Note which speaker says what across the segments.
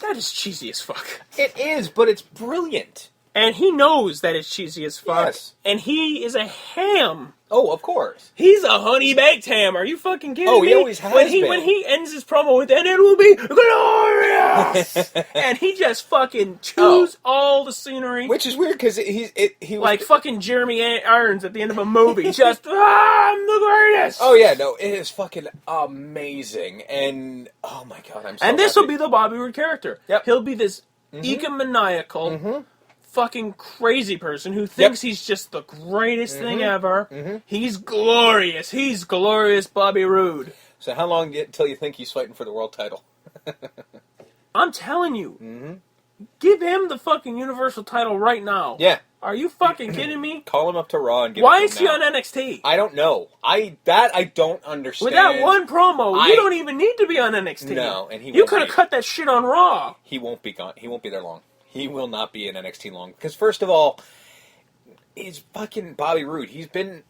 Speaker 1: That is cheesy as fuck.
Speaker 2: It is, but it's brilliant.
Speaker 1: And he knows that it's cheesy as fuck.
Speaker 2: Yes.
Speaker 1: And he is a ham.
Speaker 2: Oh, of course.
Speaker 1: He's a honey baked ham. Are you fucking kidding me?
Speaker 2: Oh, he always has
Speaker 1: when
Speaker 2: been.
Speaker 1: he ends his promo with, and it will be glorious! And he just fucking chews all the scenery.
Speaker 2: Which is weird, because he was...
Speaker 1: Like fucking Jeremy Irons at the end of a movie. Just, I'm the greatest!
Speaker 2: Oh, yeah, no, it is fucking amazing. And, oh my god, I'm so
Speaker 1: And this will
Speaker 2: happy.
Speaker 1: be the Bobby Roode character.
Speaker 2: Yep.
Speaker 1: He'll be this egomaniacal, fucking crazy person who thinks he's just the greatest thing ever. He's glorious. He's glorious Bobby Roode.
Speaker 2: So how long until you think he's fighting for the world title?
Speaker 1: I'm telling you. Give him the fucking Universal title right now.
Speaker 2: Yeah.
Speaker 1: Are you fucking kidding me?
Speaker 2: Call him up to Raw and give
Speaker 1: Why
Speaker 2: it
Speaker 1: is
Speaker 2: to
Speaker 1: he
Speaker 2: him
Speaker 1: on
Speaker 2: now.
Speaker 1: NXT?
Speaker 2: I don't know. I don't understand.
Speaker 1: With that one promo, you don't even need to be on NXT.
Speaker 2: No, and he
Speaker 1: You
Speaker 2: won't
Speaker 1: could have
Speaker 2: be.
Speaker 1: cut that shit on Raw.
Speaker 2: He won't be gone. He won't be there long. He will not be in NXT long. Because first of all, he's fucking Bobby Roode. He's been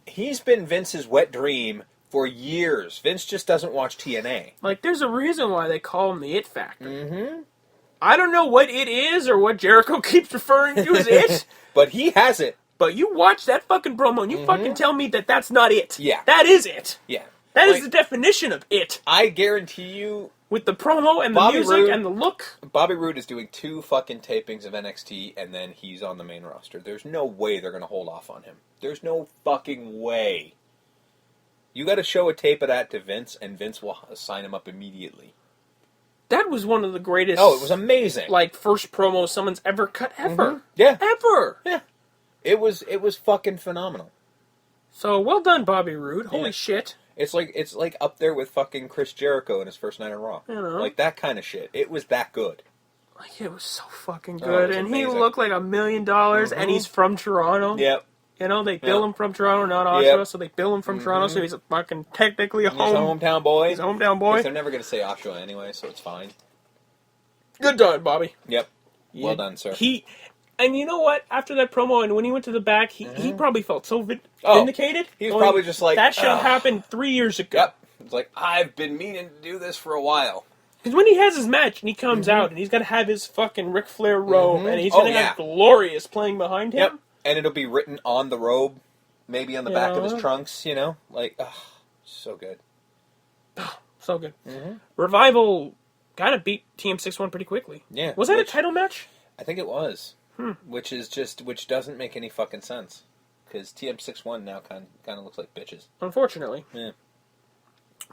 Speaker 2: Vince's wet dream for years. Vince just doesn't watch TNA.
Speaker 1: Like, there's a reason why they call him the It Factor. I don't know what it is or what Jericho keeps referring to as it,
Speaker 2: But he has it.
Speaker 1: but you watch that fucking promo and you fucking tell me that that's not it.
Speaker 2: Yeah.
Speaker 1: That is it.
Speaker 2: Yeah.
Speaker 1: That is
Speaker 2: Like,
Speaker 1: the definition of it.
Speaker 2: I guarantee you,
Speaker 1: With the promo and the
Speaker 2: Bobby
Speaker 1: music
Speaker 2: Roode-
Speaker 1: and the look.
Speaker 2: Bobby Roode is doing 2 fucking tapings of NXT, and then he's on the main roster. There's no way they're going to hold off on him. There's no fucking way. You got to show a tape of that to Vince, and Vince will sign him up immediately.
Speaker 1: That was one of the greatest.
Speaker 2: Oh, it was amazing.
Speaker 1: Like, first promo someone's ever cut ever.
Speaker 2: Yeah.
Speaker 1: Ever.
Speaker 2: Yeah. It was fucking phenomenal.
Speaker 1: So, well done, Bobby Roode. Holy
Speaker 2: Yeah.
Speaker 1: shit.
Speaker 2: It's like up there with fucking Chris Jericho in his first night on Raw.
Speaker 1: You know.
Speaker 2: Like that kind of shit. It was that good.
Speaker 1: Like, it was so fucking
Speaker 2: Oh, it
Speaker 1: good.
Speaker 2: was
Speaker 1: And he
Speaker 2: amazing.
Speaker 1: looked like $1 million, and he's from Toronto.
Speaker 2: Yep.
Speaker 1: You know, they bill
Speaker 2: Yeah.
Speaker 1: him from Toronto, not Oshawa,
Speaker 2: Yep.
Speaker 1: so they bill him from Toronto, so he's a fucking technically a
Speaker 2: He's a hometown boy.
Speaker 1: He's a hometown
Speaker 2: 'Cause
Speaker 1: boy.
Speaker 2: they're never going to say Oshawa anyway, so it's fine.
Speaker 1: Good done, Bobby.
Speaker 2: Yep. Well done, sir.
Speaker 1: And you know what? After that promo, and when he went to the back, he probably felt so
Speaker 2: Oh,
Speaker 1: vindicated.
Speaker 2: he was
Speaker 1: Going,
Speaker 2: probably just like,
Speaker 1: that should have
Speaker 2: "Ugh."
Speaker 1: happened 3 years ago.
Speaker 2: Yep. It's like, I've been meaning to do this for a while.
Speaker 1: Because when he has his match and he comes out and he's got to have his fucking Ric Flair robe and he's
Speaker 2: Oh,
Speaker 1: going to
Speaker 2: yeah.
Speaker 1: have Glorious playing behind him.
Speaker 2: Yep. And it'll be written on the robe, maybe on the back of his
Speaker 1: Yeah.
Speaker 2: trunks, you know? Like, so good.
Speaker 1: So good. Revival kind of beat TM61 pretty quickly.
Speaker 2: Yeah.
Speaker 1: Was that a title match?
Speaker 2: I think it was. Which doesn't make any fucking sense. Because TM61 now kind of looks like bitches.
Speaker 1: Unfortunately.
Speaker 2: Yeah.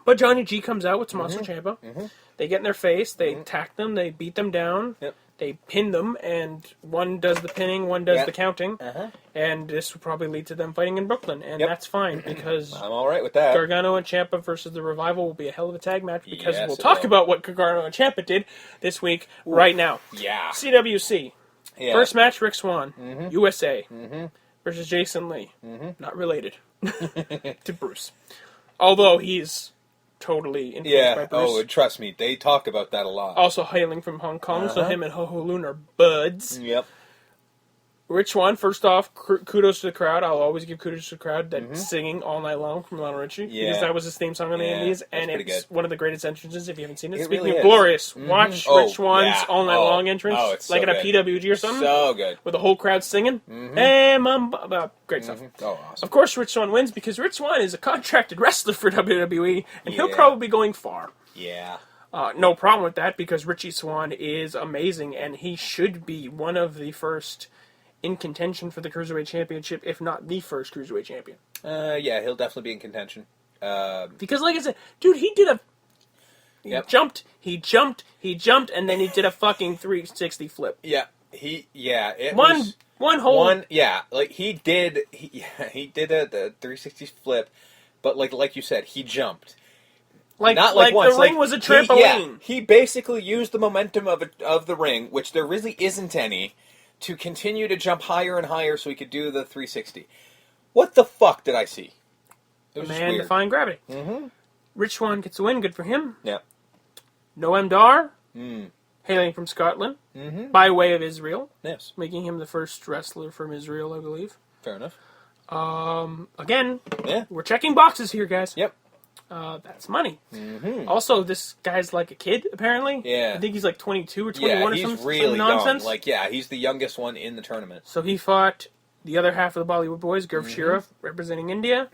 Speaker 1: But Johnny G comes out with Tommaso Ciampa. They get in their face, they attack them, they beat them down,
Speaker 2: Yep.
Speaker 1: they pin them, and one does the pinning, one does
Speaker 2: Yep.
Speaker 1: the counting.
Speaker 2: Uh-huh.
Speaker 1: And this will probably lead to them fighting in Brooklyn. And
Speaker 2: Yep.
Speaker 1: that's fine, because
Speaker 2: I'm alright with that.
Speaker 1: Gargano and Ciampa versus the Revival will be a hell of a tag match, because
Speaker 2: Yes,
Speaker 1: we'll
Speaker 2: it
Speaker 1: talk
Speaker 2: will.
Speaker 1: about what Gargano and Ciampa did this week right now.
Speaker 2: Yeah.
Speaker 1: CWC.
Speaker 2: Yeah.
Speaker 1: First match, Rick Swan, USA, versus Jason Lee. Not related to Bruce. Although he's totally influenced by
Speaker 2: Yeah.
Speaker 1: Bruce.
Speaker 2: Oh, trust me, they talk about that a lot.
Speaker 1: Also hailing from Hong Kong, so
Speaker 2: Uh-huh.
Speaker 1: him and Ho Ho Lun are buds.
Speaker 2: Yep.
Speaker 1: Rich Swann, first off, kudos to the crowd. I'll always give kudos to the crowd that's singing All Night Long from Lionel Richie.
Speaker 2: Yeah.
Speaker 1: Because that was his theme song on the
Speaker 2: Yeah,
Speaker 1: Indies,
Speaker 2: that's
Speaker 1: and
Speaker 2: pretty
Speaker 1: it's
Speaker 2: good.
Speaker 1: one of the greatest entrances if you haven't seen it.
Speaker 2: It
Speaker 1: Speaking
Speaker 2: really
Speaker 1: of
Speaker 2: is.
Speaker 1: glorious, watch
Speaker 2: Oh,
Speaker 1: Rich Swann's
Speaker 2: yeah.
Speaker 1: All Night
Speaker 2: Oh.
Speaker 1: Long entrance,
Speaker 2: Oh, it's
Speaker 1: like
Speaker 2: so
Speaker 1: at a
Speaker 2: good.
Speaker 1: PWG or something,
Speaker 2: So good.
Speaker 1: with the whole crowd singing. Hey, Mom, great stuff.
Speaker 2: Oh, awesome.
Speaker 1: Of course, Rich Swann wins because Rich Swann is a contracted wrestler for WWE, and he'll
Speaker 2: Yeah.
Speaker 1: probably be going far.
Speaker 2: Yeah.
Speaker 1: No problem with that because Richie Swann is amazing, and he should be one of the first in contention for the Cruiserweight Championship, if not the first Cruiserweight Champion.
Speaker 2: Yeah, he'll definitely be in contention.
Speaker 1: Because, like I said, dude, he
Speaker 2: Yep.
Speaker 1: jumped, and then he did a fucking 360 flip.
Speaker 2: Yeah. It
Speaker 1: One
Speaker 2: was...
Speaker 1: whole...
Speaker 2: Yeah, like he did the 360 flip, but like you said, he jumped.
Speaker 1: Like
Speaker 2: once.
Speaker 1: the ring was a trampoline.
Speaker 2: He basically used the momentum of the ring, which there really isn't any, to continue to jump higher and higher so he could do the 360. What the fuck did I see? It was just
Speaker 1: Man
Speaker 2: weird.
Speaker 1: defying gravity. Rich Swann gets the win, good for him.
Speaker 2: Yeah.
Speaker 1: Noam Dar, hailing from Scotland, by way of Israel,
Speaker 2: Yes.
Speaker 1: making him the first wrestler from Israel, I believe.
Speaker 2: Fair enough.
Speaker 1: Again,
Speaker 2: Yeah.
Speaker 1: we're checking boxes here, guys.
Speaker 2: Yep.
Speaker 1: That's money. Also, this guy's like a kid, apparently.
Speaker 2: Yeah.
Speaker 1: I think he's like 22 or 21 or
Speaker 2: he's
Speaker 1: some
Speaker 2: really
Speaker 1: nonsense.
Speaker 2: young. Like, he's the youngest one in the tournament.
Speaker 1: So he fought the other half of the Bollywood Boys, Gurv Shirov, representing India.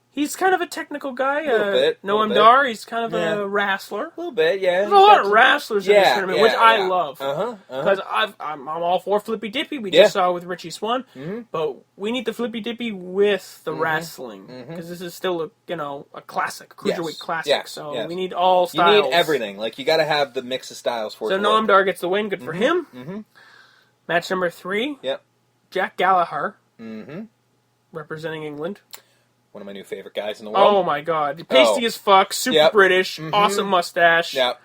Speaker 1: He's kind of a technical guy.
Speaker 2: Little bit,
Speaker 1: Noam
Speaker 2: little bit.
Speaker 1: Dar, he's kind of
Speaker 2: Yeah.
Speaker 1: a wrestler.
Speaker 2: A little bit, yeah.
Speaker 1: There's a lot of wrestlers in this tournament, which I love.
Speaker 2: Uh-huh.
Speaker 1: Because I'm all for Flippy Dippy. We just saw it with Richie Swann. But we need the Flippy Dippy with the wrestling. Because this is still a classic, cruiserweight classic.
Speaker 2: Yes.
Speaker 1: So
Speaker 2: Yes.
Speaker 1: we need all
Speaker 2: You
Speaker 1: styles.
Speaker 2: need everything. Like, you got to have the mix of styles for it.
Speaker 1: So
Speaker 2: to
Speaker 1: Noam
Speaker 2: work.
Speaker 1: Dar gets the win. Good for him. Match number 3.
Speaker 2: Yep.
Speaker 1: Jack Gallagher. Representing England.
Speaker 2: One of my new favorite guys in the world.
Speaker 1: Oh my god. Pasty as fuck, super British, awesome mustache.
Speaker 2: Yep.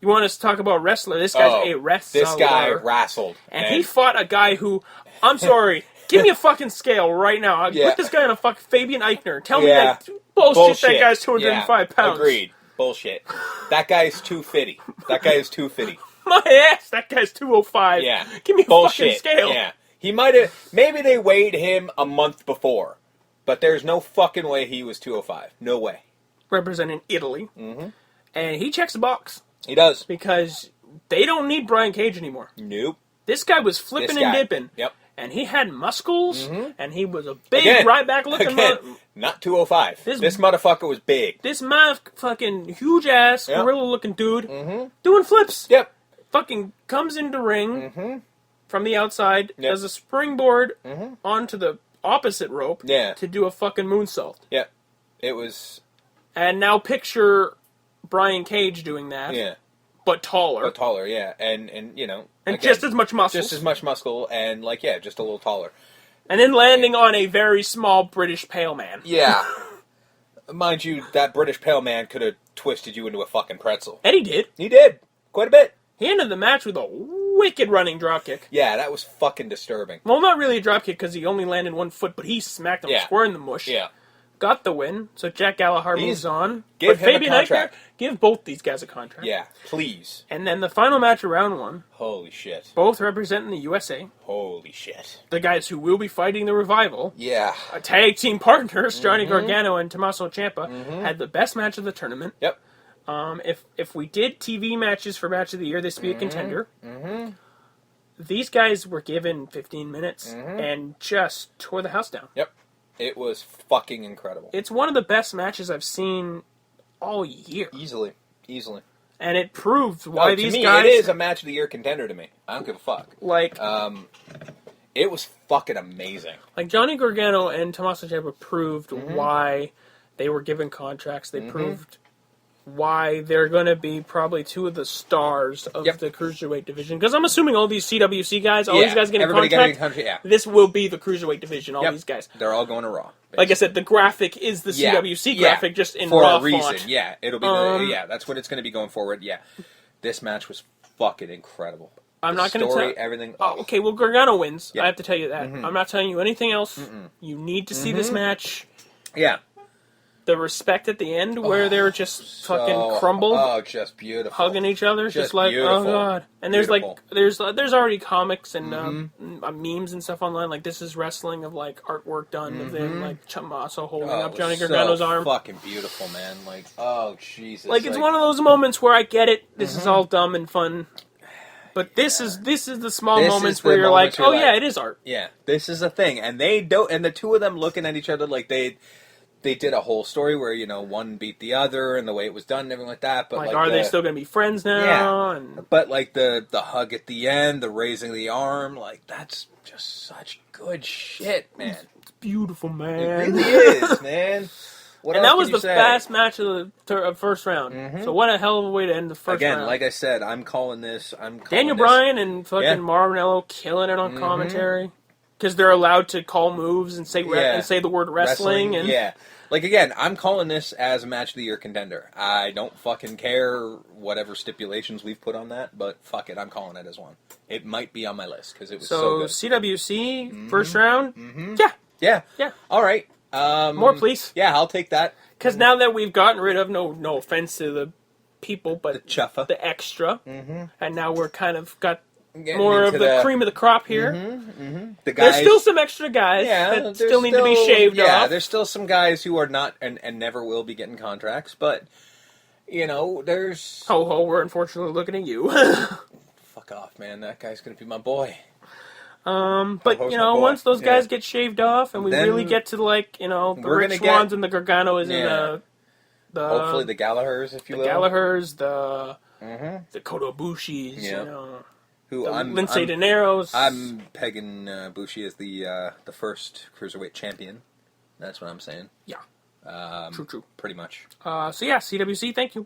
Speaker 1: You want us to talk about wrestler? This guy's a wrestler.
Speaker 2: This guy wrestled.
Speaker 1: And he fought a guy who, I'm sorry, give me a fucking scale right now. Put this guy on a fucking Fabian Eichner. Tell me that bullshit that guy's 205 pounds.
Speaker 2: Agreed. Bullshit. That guy's too fitty. That guy is too fitty.
Speaker 1: My ass, that guy's 205.
Speaker 2: Yeah.
Speaker 1: Give me a fucking scale.
Speaker 2: Yeah. He might have, maybe they weighed him a month before, but there's no fucking way he was 205. No way.
Speaker 1: Representing Italy. And he checks the box.
Speaker 2: He does.
Speaker 1: Because they don't need Brian Cage anymore.
Speaker 2: Nope.
Speaker 1: This guy was flipping and dipping.
Speaker 2: Yep.
Speaker 1: And he had muscles, and he was a big right back looking
Speaker 2: not 205. This motherfucker was big.
Speaker 1: This fucking huge ass, gorilla looking dude, doing flips.
Speaker 2: Yep.
Speaker 1: Fucking comes into ring from the outside, does a springboard onto the opposite rope to do a fucking moonsault.
Speaker 2: Yep. It was.
Speaker 1: And now picture Brian Cage doing that.
Speaker 2: Yeah.
Speaker 1: But taller.
Speaker 2: But taller, yeah. And you know.
Speaker 1: And
Speaker 2: again,
Speaker 1: just as much muscle.
Speaker 2: Just as much muscle, and just a little taller.
Speaker 1: And then landing on a very small British pale man.
Speaker 2: Yeah. Mind you, that British pale man could have twisted you into a fucking pretzel.
Speaker 1: And he did.
Speaker 2: He did. Quite a bit.
Speaker 1: He ended the match with a wicked running dropkick.
Speaker 2: Yeah, that was fucking disturbing.
Speaker 1: Well, not really a dropkick because he only landed one foot, but he smacked him square in the mush.
Speaker 2: Yeah.
Speaker 1: Got the win, so Jack Gallagher moves on.
Speaker 2: Give
Speaker 1: but
Speaker 2: him
Speaker 1: Fabian
Speaker 2: a contract.
Speaker 1: Eichner, give both these guys a contract.
Speaker 2: Yeah, please.
Speaker 1: And then the final match of round 1.
Speaker 2: Holy shit.
Speaker 1: Both representing the USA.
Speaker 2: Holy shit.
Speaker 1: The guys who will be fighting the Revival.
Speaker 2: Yeah.
Speaker 1: Tag team partners, Johnny Gargano and Tommaso Ciampa, had the best match of the tournament.
Speaker 2: Yep.
Speaker 1: If we did TV matches for Match of the Year, this would be a contender. These guys were given 15 minutes and just tore the house down.
Speaker 2: Yep. It was fucking incredible.
Speaker 1: It's one of the best matches I've seen all year.
Speaker 2: Easily.
Speaker 1: And it proved why these
Speaker 2: to me,
Speaker 1: guys...
Speaker 2: it is a Match of the Year contender to me. I don't give a fuck.
Speaker 1: Like...
Speaker 2: it was fucking amazing.
Speaker 1: Like, Johnny Gargano and Tommaso Ciampa proved why they were given contracts. They proved why they're going to be probably two of the stars of the Cruiserweight division. Because I'm assuming all these CWC guys, all these guys getting contracts, this will be the Cruiserweight division, all these guys.
Speaker 2: They're all going to Raw. Basically.
Speaker 1: Like I said, the graphic is the CWC graphic, just in
Speaker 2: for
Speaker 1: Raw
Speaker 2: a reason.
Speaker 1: font.
Speaker 2: Yeah, it'll be that's what it's going to be going forward. Yeah. This match was fucking incredible.
Speaker 1: I'm not going to tell
Speaker 2: everything.
Speaker 1: Oh, okay, well, Gargano wins. I have to tell you that. I'm not telling you anything else. You need to see this match.
Speaker 2: Yeah.
Speaker 1: The respect at the end where they're just fucking crumbled.
Speaker 2: Oh, just beautiful.
Speaker 1: Hugging each other. Just like,
Speaker 2: beautiful.
Speaker 1: oh, God. And there's there's already comics and memes and stuff online. Like, this is wrestling of, like, artwork done of them, like, Tommaso holding up Johnny Gargano's arm.
Speaker 2: Fucking beautiful, man. Like, oh, Jesus.
Speaker 1: Like, it's one of those moments where I get it. This is all dumb and fun. But this is the small moments where you're like, oh, yeah, it is art.
Speaker 2: Yeah, this is a thing. And they don't, and the two of them looking at each other like they did a whole story where, you know, one beat the other and the way it was done and everything like that. But like
Speaker 1: are they still going to be friends now?
Speaker 2: Yeah.
Speaker 1: And...
Speaker 2: But like the hug at the end, the raising the arm, like that's just such good shit, man.
Speaker 1: It's beautiful, man.
Speaker 2: It really is, man. What
Speaker 1: and
Speaker 2: else
Speaker 1: that was
Speaker 2: can you
Speaker 1: the
Speaker 2: say?
Speaker 1: best match of the first round. So what a hell of a way to end the first round.
Speaker 2: Again, like I said, I'm calling this.
Speaker 1: Daniel Bryan and fucking Marinello killing it on commentary. Because they're allowed to call moves and say the word wrestling. And
Speaker 2: yeah. Like, again, I'm calling this as a Match of the Year contender. I don't fucking care whatever stipulations we've put on that, but fuck it, I'm calling it as one. It might be on my list, because it was so good.
Speaker 1: CWC, first round?
Speaker 2: Yeah. All right.
Speaker 1: More, please.
Speaker 2: Yeah, I'll take that.
Speaker 1: Because now that we've gotten rid of, no offense to the people, but
Speaker 2: the chuffa,
Speaker 1: the extra, and now we're kind of got
Speaker 2: Getting
Speaker 1: more of
Speaker 2: into
Speaker 1: the cream of the crop here.
Speaker 2: The guys,
Speaker 1: There's still some extra guys that
Speaker 2: there's
Speaker 1: still need to be shaved
Speaker 2: yeah,
Speaker 1: off.
Speaker 2: there's still some guys who are not and never will be getting contracts, but there's
Speaker 1: Ho ho, we're unfortunately looking at you.
Speaker 2: fuck off, man. That guy's gonna be my boy.
Speaker 1: But
Speaker 2: Ho-ho's my boy.
Speaker 1: once those guys
Speaker 2: Yeah.
Speaker 1: get shaved off, and we
Speaker 2: Then
Speaker 1: really get to the
Speaker 2: we're
Speaker 1: Rich
Speaker 2: gonna get-
Speaker 1: Swans and the Garganos and the
Speaker 2: Hopefully the Gallaghers, if you
Speaker 1: the
Speaker 2: will.
Speaker 1: Gallaghers, the Kota Ibushis,
Speaker 2: Yeah. Who
Speaker 1: the
Speaker 2: I'm
Speaker 1: Lindsay Dineros.
Speaker 2: I'm pegging Bushi as the first cruiserweight champion. That's what I'm saying.
Speaker 1: Yeah. True.
Speaker 2: Pretty much.
Speaker 1: So yeah, CWC, thank you.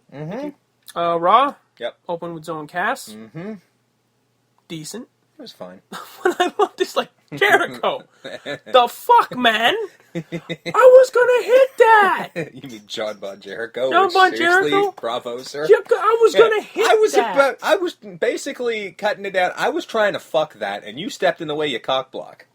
Speaker 1: Raw.
Speaker 2: Yep.
Speaker 1: Open with Zone Cass. Decent.
Speaker 2: It was fine.
Speaker 1: When I looked, it's like Jericho. The fuck, man! I was gonna hit that.
Speaker 2: You mean John Bon Jericho?
Speaker 1: John Bon
Speaker 2: Seriously?
Speaker 1: Jericho?
Speaker 2: Bravo, sir.
Speaker 1: I was gonna hit that.
Speaker 2: I was basically cutting it down. I was trying to fuck that, and you stepped in the way, you cock block.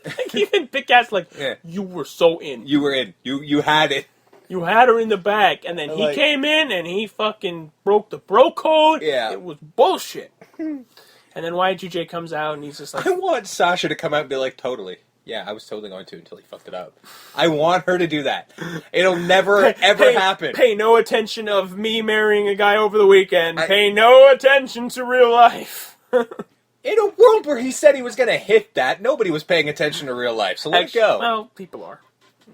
Speaker 1: Like, even Big Cass,
Speaker 2: Yeah.
Speaker 1: you were so in.
Speaker 2: You were in. You had it.
Speaker 1: You had her in the back, and then he
Speaker 2: Like-
Speaker 1: came in and he fucking broke the bro code.
Speaker 2: Yeah.
Speaker 1: It was bullshit. And then Y2J comes out and he's just like,
Speaker 2: I want Sasha to come out and be like, totally. Yeah, I was totally going to until he fucked it up. I want her to do that. It'll never, ever happen.
Speaker 1: Pay no attention of me marrying a guy over the weekend.
Speaker 2: I-
Speaker 1: Pay no attention to real life.
Speaker 2: In a world where he said he was going to hit that, nobody was paying attention to real life. So let it go.
Speaker 1: Well, people are.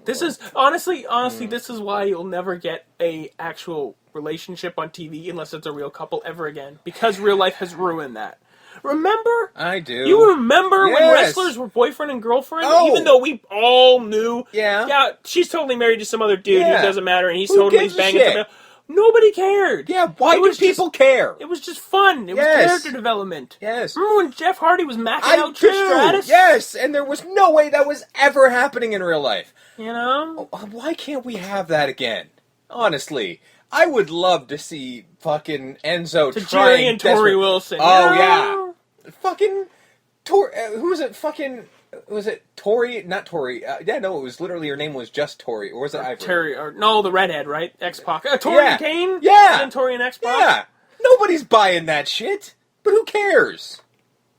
Speaker 1: This is honestly, this is why you'll never get a actual relationship on TV unless it's a real couple ever again, because real life has ruined that. Remember?
Speaker 2: I do.
Speaker 1: You remember when
Speaker 2: Yes.
Speaker 1: wrestlers were boyfriend and girlfriend?
Speaker 2: Oh.
Speaker 1: Even though we all knew.
Speaker 2: Yeah.
Speaker 1: Yeah, she's totally married to some other dude
Speaker 2: Yeah.
Speaker 1: who doesn't matter, and he's
Speaker 2: Who
Speaker 1: totally
Speaker 2: gives a
Speaker 1: banging
Speaker 2: shit?
Speaker 1: somebody else. Nobody cared.
Speaker 2: Yeah, why
Speaker 1: It
Speaker 2: do
Speaker 1: was
Speaker 2: people
Speaker 1: just-
Speaker 2: care?
Speaker 1: It was just fun. It was
Speaker 2: Yes.
Speaker 1: character development.
Speaker 2: Yes.
Speaker 1: Remember when Jeff Hardy was macking
Speaker 2: I
Speaker 1: out
Speaker 2: do.
Speaker 1: Trish Stratus?
Speaker 2: Yes, and there was no way that was ever happening in real life.
Speaker 1: You know?
Speaker 2: Why can't we have that again? Honestly, I would love to see fucking Enzo
Speaker 1: Tajiri
Speaker 2: trying
Speaker 1: and Tori
Speaker 2: desperate-
Speaker 1: Wilson.
Speaker 2: Oh
Speaker 1: you know?
Speaker 2: yeah, fucking Tori. Who was it? Fucking was it Tori? Not Tori. Yeah, no, it was literally her name was just Tori, or was it Ivory?
Speaker 1: Terry, or no, the redhead, right? X-Pac. Tori
Speaker 2: Yeah.
Speaker 1: Kane?
Speaker 2: Yeah.
Speaker 1: And then Tori and X-Pac?
Speaker 2: Yeah, nobody's buying that shit. But who cares?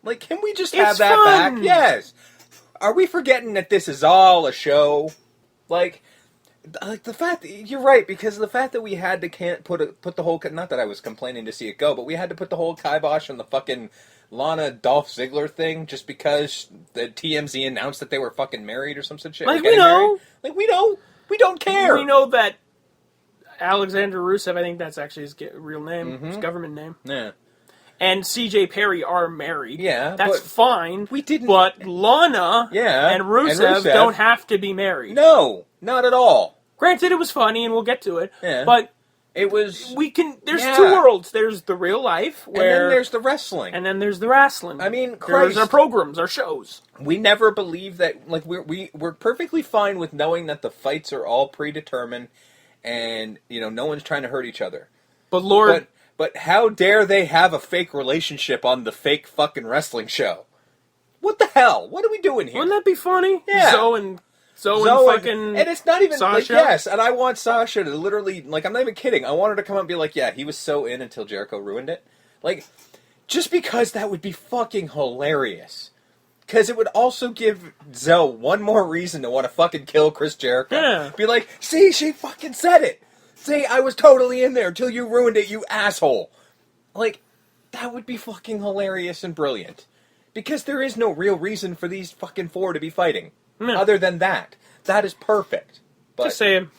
Speaker 2: Like, can we just have
Speaker 1: It's
Speaker 2: that
Speaker 1: fun.
Speaker 2: back? Yes. Are we forgetting that this is all a show? Like the fact that, you're right, because the fact that we had to can't put the whole, not that I was complaining to see it go, but we had to put the whole kibosh on the fucking Lana Dolph Ziggler thing just because the TMZ announced that they were fucking married or some such shit.
Speaker 1: Like,
Speaker 2: Getting
Speaker 1: we know.
Speaker 2: married. Like, we know. We don't care.
Speaker 1: We know that Alexander Rusev, I think that's actually his real name, his government name,
Speaker 2: Yeah.
Speaker 1: and CJ Perry are married.
Speaker 2: Yeah,
Speaker 1: That's
Speaker 2: but
Speaker 1: fine.
Speaker 2: we didn't-
Speaker 1: But Lana
Speaker 2: Yeah,
Speaker 1: and Rusev,
Speaker 2: and Rusev.
Speaker 1: don't have to be married.
Speaker 2: No, not at all.
Speaker 1: Granted, it was funny, and we'll get to it.
Speaker 2: Yeah.
Speaker 1: But
Speaker 2: It was...
Speaker 1: we can. There's
Speaker 2: Yeah.
Speaker 1: two worlds. There's the real life,
Speaker 2: and
Speaker 1: where,
Speaker 2: then there's the wrestling.
Speaker 1: and then there's the wrestling.
Speaker 2: I mean,
Speaker 1: there's
Speaker 2: Christ.
Speaker 1: our programs, our shows.
Speaker 2: We never believe that, like, we're perfectly fine with knowing that the fights are all predetermined and, no one's trying to hurt each other.
Speaker 1: But Lord,
Speaker 2: But how dare they have a fake relationship on the fake fucking wrestling show? What the hell? What are we doing here?
Speaker 1: wouldn't that be funny?
Speaker 2: Yeah.
Speaker 1: Zoe and
Speaker 2: Zoe
Speaker 1: fucking
Speaker 2: and it's not even like,
Speaker 1: Sasha?
Speaker 2: yes, and I want Sasha to literally, like, I'm not even kidding. I want her to come out and be like, yeah, he was so in until Jericho ruined it. Like, just because that would be fucking hilarious. Because it would also give Zoe one more reason to want to fucking kill Chris Jericho.
Speaker 1: Yeah.
Speaker 2: Be like, see, she fucking said it. See, I was totally in there until you ruined it, you asshole. Like, that would be fucking hilarious and brilliant. Because there is no real reason for these fucking four to be fighting.
Speaker 1: No.
Speaker 2: Other than that. That is perfect. But,
Speaker 1: Just saying.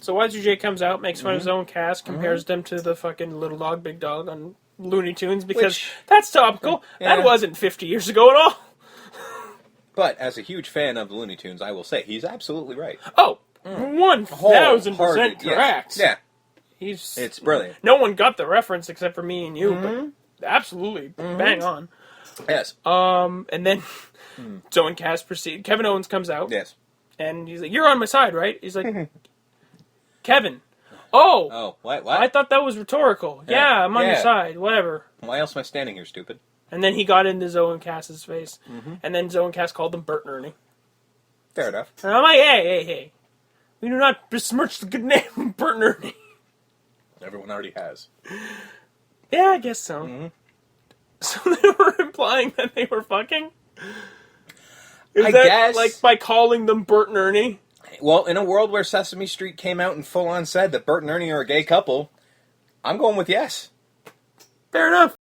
Speaker 2: So
Speaker 1: Y2J comes out, makes fun of
Speaker 2: Mm-hmm.
Speaker 1: his own cast, compares them to the fucking Little Dog, Big Dog on Looney Tunes, because
Speaker 2: Which-
Speaker 1: that's topical.
Speaker 2: Yeah.
Speaker 1: That wasn't 50 years ago at all.
Speaker 2: But as a huge fan of the Looney Tunes, I will say he's absolutely right.
Speaker 1: Oh, 1,000%
Speaker 2: Wholehearted,
Speaker 1: correct.
Speaker 2: Yeah.
Speaker 1: It's
Speaker 2: brilliant.
Speaker 1: No one got the reference except for me and you,
Speaker 2: Mm-hmm.
Speaker 1: but absolutely bang on.
Speaker 2: Yes.
Speaker 1: And then Zoe and Cass proceed. Kevin Owens comes out,
Speaker 2: Yes.
Speaker 1: and he's like, "You're on my side, right?" He's like, "Kevin, oh,
Speaker 2: Oh, what?
Speaker 1: I thought that was rhetorical.
Speaker 2: Yeah.
Speaker 1: Yeah, I'm on your
Speaker 2: Yeah.
Speaker 1: side. Whatever."
Speaker 2: Why else am I standing here, stupid?
Speaker 1: And then he got into Zoe and Cass's face,
Speaker 2: Mm-hmm.
Speaker 1: and then Zoe and Cass called him Bert and Ernie.
Speaker 2: Fair enough.
Speaker 1: And I'm like, hey, we do not besmirch the good name of Bert and Ernie.
Speaker 2: Everyone already has.
Speaker 1: Yeah, I guess so.
Speaker 2: Mm-hmm.
Speaker 1: So they were implying that they were fucking?
Speaker 2: I guess.
Speaker 1: Like by calling them Bert and Ernie?
Speaker 2: Well, in a world where Sesame Street came out and full on said that Bert and Ernie are a gay couple, I'm going with yes.
Speaker 1: Fair enough.